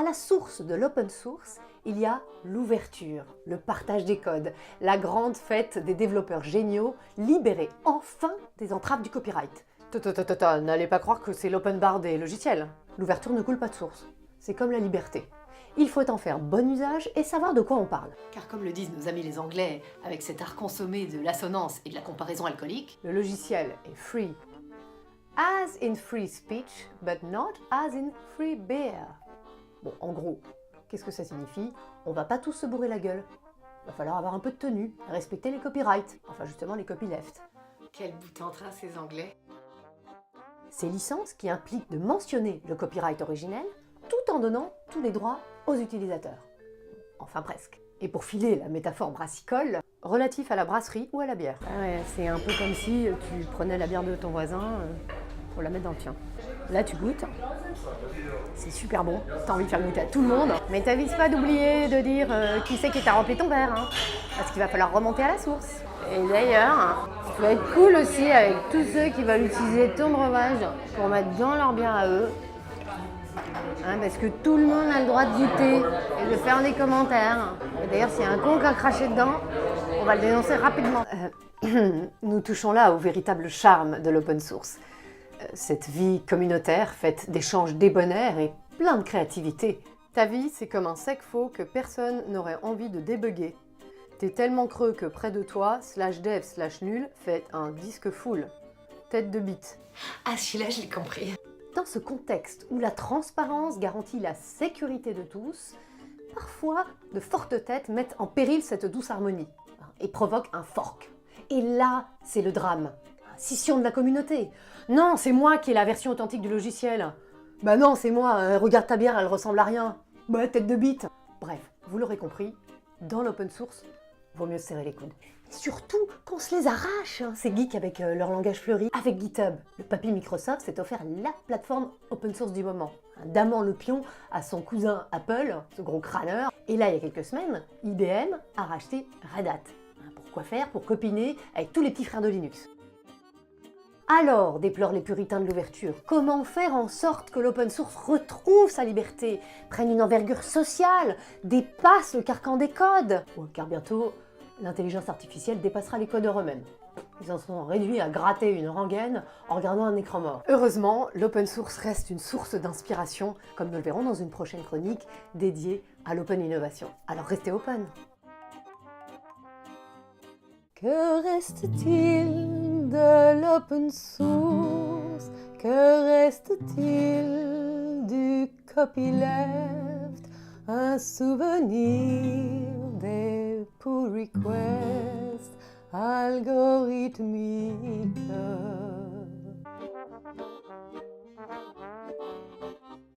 la source de l'open source, il y a l'ouverture, le partage des codes, la grande fête des développeurs géniaux, libérés enfin des entraves du copyright. N'allez pas croire que c'est l'open bar des logiciels. L'ouverture ne coule pas de source. C'est comme la liberté. Il faut en faire bon usage et savoir de quoi on parle. Car comme le disent nos amis les Anglais, avec cet art consommé de l'assonance et de la comparaison alcoolique, le logiciel est free. As in free speech, but not as in free beer. Bon, en gros, qu'est-ce que ça signifie? On va pas tous se bourrer la gueule. Va falloir avoir un peu de tenue, respecter les copyrights, enfin justement les copyleft. Quel bout en train ces Anglais! Ces licences qui impliquent de mentionner le copyright originel, tout en donnant tous les droits aux utilisateurs. Enfin presque. Et pour filer la métaphore brassicole, relatif à la brasserie ou à la bière. Ah ouais, c'est un peu comme si tu prenais la bière de ton voisin pour la mettre dans le tien. Là tu goûtes, c'est super bon, t'as envie de faire goûter à tout le monde, mais t'avises pas d'oublier de dire qui c'est qui t'a rempli ton verre, hein, parce qu'il va falloir remonter à la source. Et d'ailleurs, ça va être cool aussi avec tous ceux qui veulent utiliser ton breuvage pour mettre dans leur bière à eux. Hein, parce que tout le monde a le droit de goûter et de faire des commentaires. Et d'ailleurs, s'il y a un con qui a craché dedans, on va le dénoncer rapidement. Nous touchons là au véritable charme de l'open source. Cette vie communautaire faite d'échanges débonnaires et plein de créativité. Ta vie, c'est comme un sec faux que personne n'aurait envie de débugger. T'es tellement creux que près de toi, /dev/nul fait un disque full. Tête de bite. Ah, celui-là, je l'ai compris. Dans ce contexte où la transparence garantit la sécurité de tous, parfois de fortes têtes mettent en péril cette douce harmonie et provoquent un fork. Et là, c'est le drame. Scission de la communauté. Non, c'est moi qui ai la version authentique du logiciel. Bah non, c'est moi, regarde ta bière, elle ressemble à rien. Bah, tête de bite. Bref, vous l'aurez compris, dans l'open source, vaut mieux se serrer les coudes. Surtout qu'on se les arrache, hein, ces geeks avec leur langage fleuri. Avec GitHub, le papy Microsoft s'est offert la plateforme open source du moment, damant le pion à son cousin Apple, ce gros crâneur. Et là, il y a quelques semaines, IBM a racheté Red Hat. Pourquoi faire? Pour copiner avec tous les petits frères de Linux. Alors, déplorent les puritains de l'ouverture, comment faire en sorte que l'open source retrouve sa liberté, prenne une envergure sociale, dépasse le carcan des codes? Car bientôt, l'intelligence artificielle dépassera les codeurs eux-mêmes. Ils en sont réduits à gratter une rengaine en regardant un écran mort. Heureusement, l'open source reste une source d'inspiration, comme nous le verrons dans une prochaine chronique dédiée à l'open innovation. Alors restez open! Que reste-t-il de l'open source? Que reste-t-il du copyleft? Un souvenir des pull requests algorithmiques.